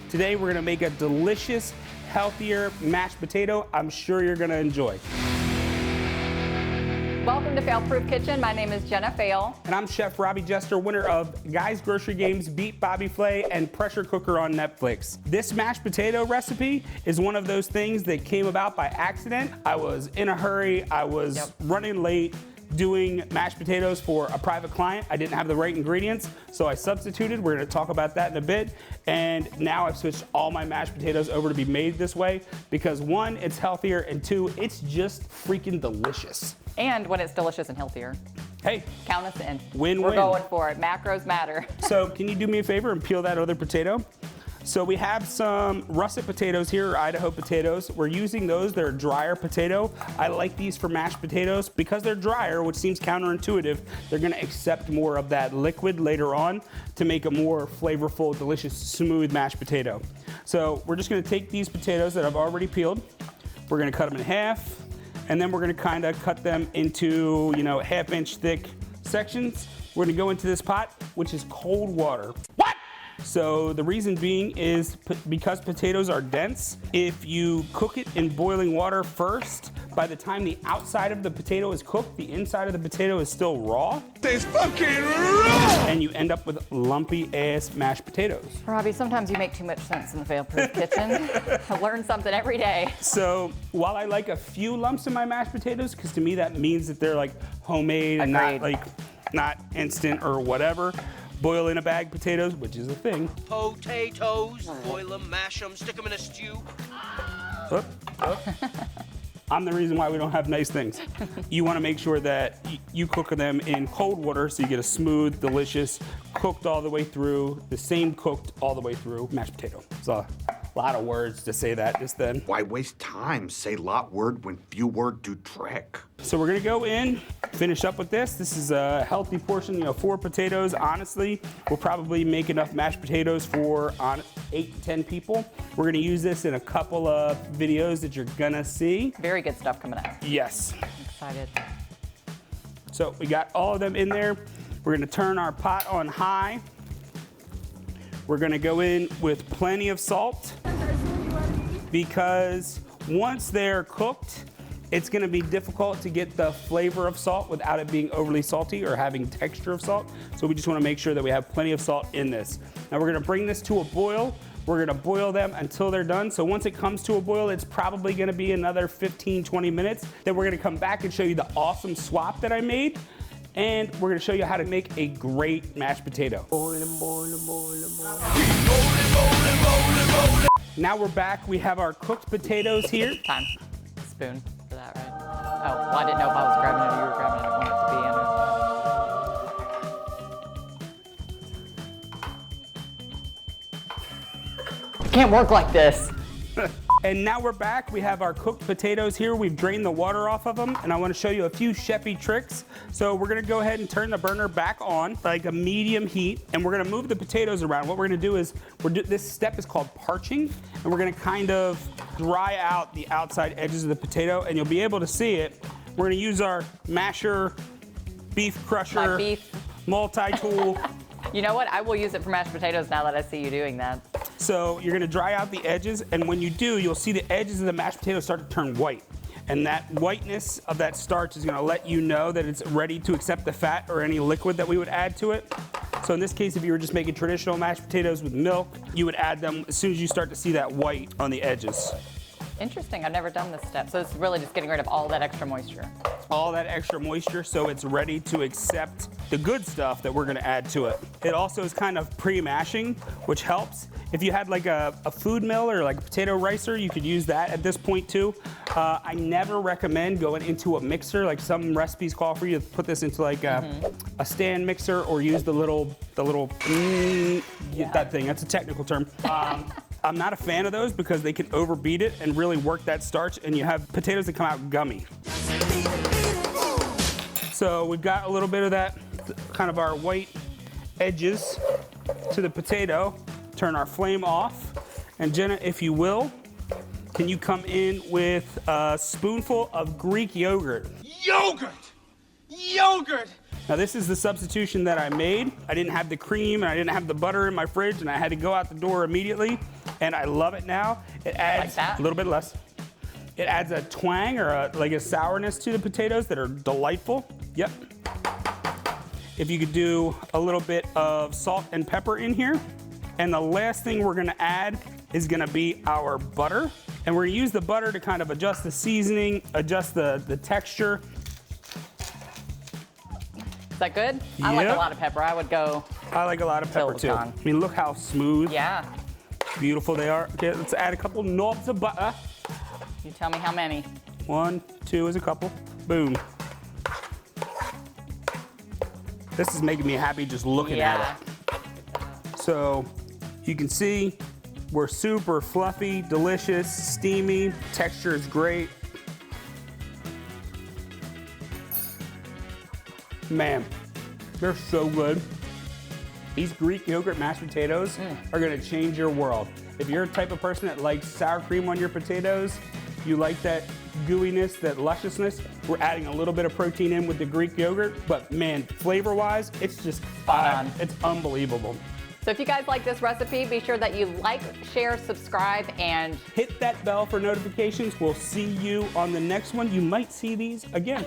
Today we're gonna make a delicious, healthier mashed potato I'm sure you're gonna enjoy. Welcome to Fail Proof Kitchen. My name is Jenna Fail. And I'm Chef Robbie Jester, winner of Guys Grocery Games, Beat Bobby Flay, and Pressure Cooker on Netflix. This mashed potato recipe is one of those things that came about by accident. I was in a hurry, I was running late, doing mashed potatoes for a private client. I didn't have the right ingredients, so I substituted. We're gonna talk about that in a bit. And now I've switched all my mashed potatoes over to be made this way because one, it's healthier, and two, it's just freaking delicious. And when it's delicious and healthier. Hey. Count us in. Win-win. We're going for it. Macros matter. So can you do me a favor and peel that other potato? So we have some russet potatoes here, or Idaho potatoes. We're using those, they're a drier potato. I like these for mashed potatoes because they're drier, which seems counterintuitive. They're gonna accept more of that liquid later on to make a more flavorful, delicious, smooth mashed potato. So we're just gonna take these potatoes that I've already peeled. We're gonna cut them in half, and then we're gonna kinda cut them into, half-inch thick sections. We're gonna go into this pot, which is cold water. What? So the reason being is because potatoes are dense, if you cook it in boiling water first, by the time the outside of the potato is cooked, the inside of the potato is still raw. It's fucking raw! And you end up with lumpy ass mashed potatoes. Robbie, sometimes you make too much sense in the Fail Proof Kitchen. I learn something every day. So while I like a few lumps in my mashed potatoes, because to me that means that they're like homemade and not instant or whatever, boil in a bag potatoes, which is a thing. Potatoes, boil them, mash them, stick them in a stew. I'm the reason why we don't have nice things. You want to make sure that you cook them in cold water so you get a smooth, delicious, cooked all the way through, the same cooked all the way through mashed potato. So a lot of words to say that just then. Why waste time? Say lot word when few word do trick. So we're gonna go in, finish up with this. This is a healthy portion, 4 potatoes. Honestly, we'll probably make enough mashed potatoes for 8 to 10 people. We're gonna use this in a couple of videos that you're gonna see. Very good stuff coming up. Yes. I'm excited. So we got all of them in there. We're gonna turn our pot on high. We're gonna go in with plenty of salt because once they're cooked, it's gonna be difficult to get the flavor of salt without it being overly salty or having texture of salt. So we just wanna make sure that we have plenty of salt in this. Now we're gonna bring this to a boil. We're gonna boil them until they're done. So once it comes to a boil, it's probably gonna be another 15, 20 minutes. Then we're gonna come back and show you the awesome swap that I made. And we're gonna show you how to make a great mashed potato. Now we're back. We have our cooked potatoes here. Time. Spoon for that, right? Oh, well, I didn't know if I was grabbing it or you were grabbing it. I wanted it to be in it. It can't work like this. And now we're back. We have our cooked potatoes here. We've drained the water off of them, and I want to show you a few chefy tricks. So we're gonna go ahead and turn the burner back on, like a medium heat, and we're gonna move the potatoes around. What we're gonna do is, this step is called parching, and we're gonna kind of dry out the outside edges of the potato, and you'll be able to see it. We're gonna use our masher, beef crusher, multi-tool. You know what? I will use it for mashed potatoes now that I see you doing that. So you're gonna dry out the edges, and when you do, you'll see the edges of the mashed potatoes start to turn white. And that whiteness of that starch is gonna let you know that it's ready to accept the fat or any liquid that we would add to it. So in this case, if you were just making traditional mashed potatoes with milk, you would add them as soon as you start to see that white on the edges. Interesting, I've never done this step. So it's really just getting rid of all that extra moisture. All that extra moisture so it's ready to accept the good stuff that we're gonna add to it. It also is kind of pre-mashing, which helps. If you had like a food mill or like a potato ricer, you could use that at this point too. I never recommend going into a mixer. Like some recipes call for you to put this into like a stand mixer or use the little that thing, that's a technical term. I'm not a fan of those because they can overbeat it and really work that starch, and you have potatoes that come out gummy. So we've got a little bit of that, kind of our white edges to the potato. Turn our flame off. And Jenna, if you will, can you come in with a spoonful of Greek yogurt? Yogurt! Yogurt! Now this is the substitution that I made. I didn't have the cream and I didn't have the butter in my fridge and I had to go out the door immediately. And I love it now. It adds that? a little bit less. It adds a twang or like a sourness to the potatoes that are delightful. Yep. If you could do a little bit of salt and pepper in here. And the last thing we're gonna add is gonna be our butter. And we're gonna use the butter to kind of adjust the seasoning, adjust the texture. Is that good? I like a Yep. lot of pepper. I would go. I like a lot of pepper Till too. it's I gone. mean, look how smooth, Yeah. beautiful they are. Okay, let's add a couple knobs of butter. You tell me how many. 1, 2 is a couple. Boom. This is making me happy just looking at Yeah. it. So you can see we're super fluffy, delicious, steamy. Texture is great. Man, they're so good. These Greek yogurt mashed potatoes are gonna change your world. If you're a type of person that likes sour cream on your potatoes, you like that gooiness, that lusciousness, we're adding a little bit of protein in with the Greek yogurt, but man, flavor-wise, it's just on. it's unbelievable. So if you guys like this recipe, be sure that you like, share, subscribe, and Hit that bell for notifications. We'll see you on the next one. You might see these again.